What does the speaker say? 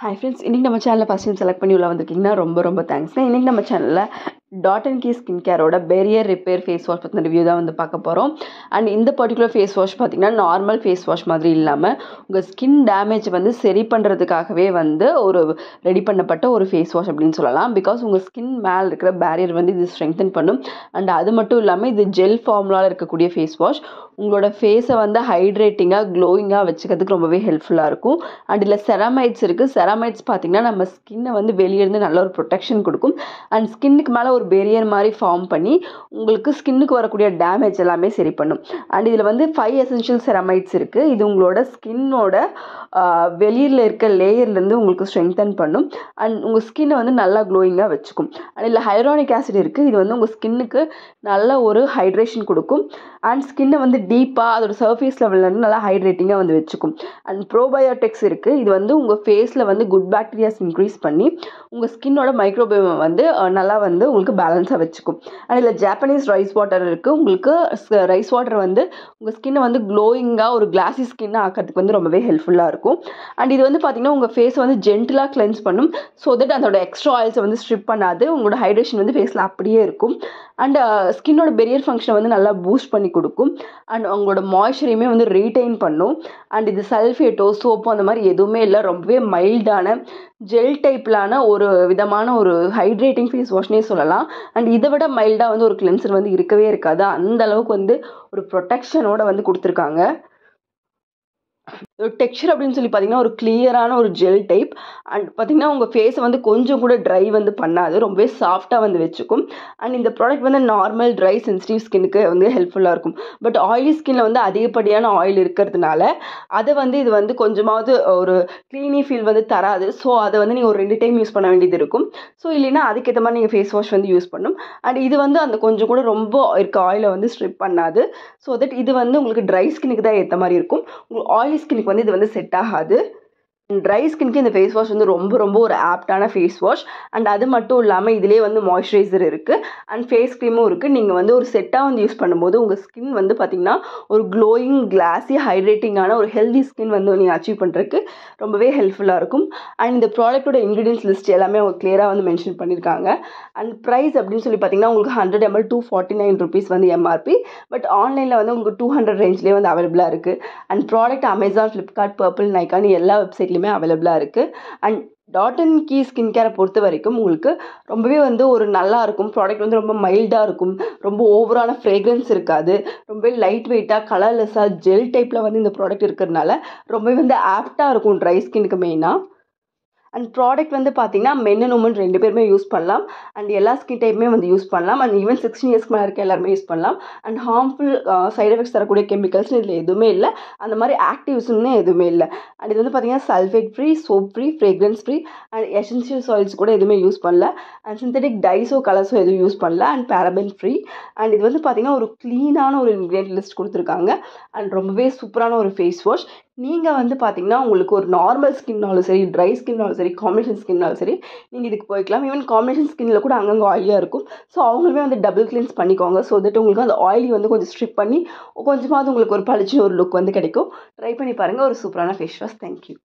Hi friends, இன்றைக்கி நம்ம சேனலில் ஃபஸ்ட் டைம் செலக்ட் பண்ணி உள்ள வந்திருக்கீங்கன்னா ரொம்ப தேங்க்ஸ்ங்க. இன்றைக்கி நம்ம சேனலில் டாட் அண்ட் கீ ஸ்கின் கேரோட பேரியர் ரிப்பேர் ஃபேஸ் வாஷ் பற்றின ரிவ்யூ தான் வந்து பார்க்க போகிறோம். அண்ட் இந்த பர்டிகுலர் ஃபேஸ் வாஷ் பார்த்திங்கன்னா நார்மல் ஃபேஸ் வாஷ் மாதிரி இல்லாமல் உங்கள் ஸ்கின் டேமேஜ் வந்து சரி பண்ணுறதுக்காகவே வந்து ஒரு ரெடி பண்ணப்பட்ட ஒரு ஃபேஸ் வாஷ் அப்படின்னு சொல்லலாம். பிகாஸ் உங்கள் ஸ்கின் மேலே இருக்கிற பேரியர் வந்து இது ஸ்ட்ரெங்தன் பண்ணும். அண்ட் அது மட்டும் இல்லாமல் இது ஜெல் ஃபார்முலாவில் இருக்கக்கூடிய ஃபேஸ் வாஷ் உங்களோட ஃபேஸை வந்து ஹைட்ரேட்டிங்காக க்ளோயிங்காக வச்சுக்கிறதுக்கு ரொம்பவே ஹெல்ப்ஃபுல்லாக இருக்கும். அண்ட் இதில் செராமைட்ஸ் இருக்குது. செராமைட்ஸ் பார்த்திங்கன்னா நம்ம ஸ்கின்னை வந்து வெளியிருந்து நல்ல ஒரு ப்ரொடெக்ஷன் கொடுக்கும். அண்ட் ஸ்கின்னுக்கு மேலே ஒரு பேரியர் மாதிரி ஃபார்ம் பண்ணி உங்களுக்கு ஸ்கின்னுக்கு வரக்கூடிய டேமேஜ் எல்லாமே சரி பண்ணும். அண்ட் இதில் வந்து 5 எசென்ஷியல் செராமைட்ஸ் இருக்குது. இது உங்களோட ஸ்கின்னோட வெளியில் இருக்க லேயர்லேருந்து உங்களுக்கு ஸ்ட்ரெங்தன் பண்ணும். அண்ட் உங்கள் ஸ்கின்னை வந்து நல்லா க்ளோயிங்காக வச்சுக்கும். அண்ட் இதில் ஹைலூரானிக் ஆசிட் இருக்குது. இது வந்து உங்கள் ஸ்கின்னுக்கு நல்ல ஒரு ஹைட்ரேஷன் கொடுக்கும். அண்ட் ஸ்கின்னை வந்து டீப்பாக அதோட சர்ஃபேஸ் லெவல்லேருந்து நல்லா ஹைட்ரேட்டிங்காக வந்து வச்சுக்கும். அண்ட் ப்ரோபயோட்டிக்ஸ் இருக்குது. இது வந்து உங்கள் ஃபேஸில் வந்து குட் பாக்டீரியாஸ் இன்க்ரீஸ் பண்ணி உங்கள் ஸ்கின்னோட மைக்ரோபயோமை வந்து நல்லா வந்து உங்களுக்கு பேலன்ஸாக வச்சுக்கும். அண்ட் இதில் ஜாப்பனீஸ் ரைஸ் வாட்டர் இருக்குது. உங்களுக்கு ரைஸ் வாட்டர் வந்து உங்கள் ஸ்கின்னை வந்து க்ளோயிங்காக ஒரு கிளாஸி ஸ்கின்னை ஆக்கிறதுக்கு வந்து ரொம்பவே ஹெல்ப்ஃபுல்லாக இருக்கும். அண்ட் இது வந்து பார்த்திங்கன்னா உங்கள் ஃபேஸை வந்து ஜென்டிலாக கிளென்ஸ் பண்ணும். ஸோ தட் அதோட எக்ஸ்ட்ரா ஆயில்ஸை வந்து ஸ்ட்ரிப் பண்ணாது. உங்களோட ஹைட்ரேஷன் வந்து ஃபேஸில் அப்படியே இருக்கும். அண்ட் ஸ்கின்னோட பெரியர் ஃபங்க்ஷனை வந்து நல்லா பூஸ்ட் பண்ணி கொடுக்கும். அண்ட் உங்களோட மாய்ஸ்சரையுமே வந்து ரீடைன் பண்ணும். அண்ட் இது சல்ஃபேட்டோ சோப்போ அந்த மாதிரி எதுவுமே இல்லை. ரொம்பவே மைல்டான ஜெல் டைப்லான ஒரு விதமான ஒரு ஹைட்ரேட்டிங் ஃபேஸ் வாஷ்னே சொல்லலாம். அண்ட் இதை விட மைல்டாக வந்து ஒரு கிளென்சர் வந்து இருக்கவே இருக்காது. அந்த அளவுக்கு வந்து ஒரு ப்ரொடெக்ஷனோட வந்து கொடுத்துருக்காங்க. டெக்ஸ்சர் அப்படின்னு சொல்லி பார்த்தீங்கன்னா ஒரு கிளியரான ஒரு ஜெல் டைப். அண்ட் பார்த்தீங்கன்னா உங்கள் ஃபேஸை வந்து கொஞ்சம் கூட ட்ரை வந்து பண்ணாது. ரொம்பவே சாஃப்டாக வந்து வச்சுக்கும். அண்ட் இந்த ப்ராடக்ட் வந்து நார்மல் ட்ரை சென்சிட்டிவ் ஸ்கின்னுக்கு வந்து ஹெல்ப்ஃபுல்லாக இருக்கும். பட் ஆயிலி ஸ்கின்னில் வந்து அதிகப்படியான ஆயில் இருக்கிறதுனால அதை வந்து இது வந்து கொஞ்சமாவது ஒரு க்ளீனி ஃபீல் வந்து தராது. ஸோ அதை வந்து நீங்கள் ஒரு 2 டைம் யூஸ் பண்ண வேண்டியது இருக்கும். ஸோ இல்லைன்னா அதுக்கேற்ற மாதிரி நீங்கள் ஃபேஸ் வாஷ் வந்து யூஸ் பண்ணணும். அண்ட் இது வந்து அந்த கொஞ்சம் கூட ரொம்ப இருக்க ஆயிலை வந்து ஸ்ட்ரிப் பண்ணாது. ஸோ தட் இது வந்து உங்களுக்கு ட்ரை ஸ்கின்னுக்கு தான் ஏற்ற மாதிரி இருக்கும். உங்களுக்கு ஆயிலி ஸ்கின்னுக்கு வந்து இது வந்து செட் ஆகாது. ட்ரை ஸ்கின்க்கு இந்த ஃபேஸ் வாஷ் வந்து ரொம்ப ஒரு ஆப்டான ஃபேஸ் வாஷ். அண்ட் அது மட்டும் இல்லாமல் இதிலே வந்து மாய்ஸ்சரைசர் இருக்குது. அண்ட் ஃபேஸ் க்ரீமும் இருக்குது. நீங்கள் வந்து ஒரு செட்டாக வந்து யூஸ் பண்ணும்போது உங்கள் ஸ்கின் வந்து பார்த்திங்கன்னா ஒரு க்ளோயிங் கிளாஸி ஹைட்ரேட்டிங்கான ஒரு ஹெல்தி ஸ்கின் வந்து நீங்கள் அச்சீவ் பண்ணுறதுக்கு ரொம்பவே ஹெல்ப்ஃபுல்லாக இருக்கும். அண்ட் இந்த ப்ராடக்ட்டோட இன்க்ரீடியன்ஸ் லிஸ்ட் எல்லாமே அவங்க கிளியராக வந்து மென்ஷன் பண்ணியிருக்காங்க. அண்ட் ப்ரைஸ் அப்படின்னு சொல்லி பார்த்தீங்கன்னா உங்களுக்கு 100 ml 249 rupees வந்து எம்ஆர்பி. பட் ஆன்லைனில் வந்து உங்களுக்கு 200 ரேஞ்ச்லேயே வந்து அவைலபிளாக இருக்குது. And product Amazon, Flipkart, Purplle, Nykaa எல்லா வெப்சைட்லையுமே அவைலபிளாக இருக்குது. And Dot and Key skin கேரை பொறுத்த வரைக்கும் உங்களுக்கு ரொம்பவே வந்து ஒரு நல்லா இருக்கும். ப்ராடக்ட் வந்து ரொம்ப மைல்டாக இருக்கும். ரொம்ப ஓவரான ஃப்ரேக்ரன்ஸ் இருக்காது. ரொம்பவே லைட் வெயிட்டாக கலர்லெஸ்ஸாக ஜெல் டைப்பில் வந்து இந்த ப்ராடக்ட் இருக்கிறதுனால ரொம்பவே வந்து ஆப்டாக இருக்கும் ட்ரை ஸ்கின்னுக்கு மெயினாக. அண்ட் ப்ராடக்ட் வந்து பார்த்திங்கன்னா மென் அண்ட் உமன் 2 பேருமே யூஸ் பண்ணலாம். அண்ட் எல்லா ஸ்கின் டைப்புமே வந்து யூஸ் பண்ணலாம். அண்ட் ஈவன் 16 இயர்ஸ்க்கு மேலே இருக்க எல்லாருமே யூஸ் பண்ணலாம். அண்ட் ஹார்ம்ஃபுல் சைட் எஃபெக்ட்ஸ் தரக்கூடிய கெமிக்கல்ஸ்னு இதில் எதுவுமே இல்லை. அந்த மாதிரி ஆக்டிவ்ஸ்னு எதுவுமே இல்லை. அண்ட் இது வந்து பார்த்திங்கன்னா sulphate free, soap free, fragrance free. And essential oils கூட எதுவுமே யூஸ் பண்ணல. அண்ட் சிந்தட்டிக் டைஸோ கலர்ஸோ எதுவும் யூஸ் பண்ணல. And paraben free. அண்ட் இது வந்து பார்த்திங்கன்னா ஒரு க்ளீனான ஒரு இன்க்ரீடியன்ட் லிஸ்ட் கொடுத்துருக்காங்க. அண்ட் ரொம்பவே சூப்பரான ஒரு ஃபேஸ் வாஷ். நீங்கள் வந்து பார்த்திங்கன்னா உங்களுக்கு ஒரு நார்மல் ஸ்கின்னாலும் சரி, ட்ரை ஸ்கின்னாலும் சரி, காம்பினேஷன் ஸ்கின்னாலும் சரி, நீங்கள் இதுக்கு போய்க்கலாம். ஈவன் காம்பினேஷன் ஸ்கின்னில் கூட அங்கங்கே ஆயிலியாக இருக்கும். ஸோ அவங்களுமே வந்து டபுள் கிளீன்ஸ் பண்ணிக்கோங்க. ஸோ தட் உங்களுக்கு அந்த ஆயிலி வந்து கொஞ்சம் ஸ்ட்ரிப் பண்ணி கொஞ்சமாவது உங்களுக்கு ஒரு பளிச்சு ஒரு லுக் வந்து கிடைக்கும். ட்ரை பண்ணி பாருங்கள். ஒரு சூப்பரான ஃபேஸ் வாஷ். தேங்க்யூ.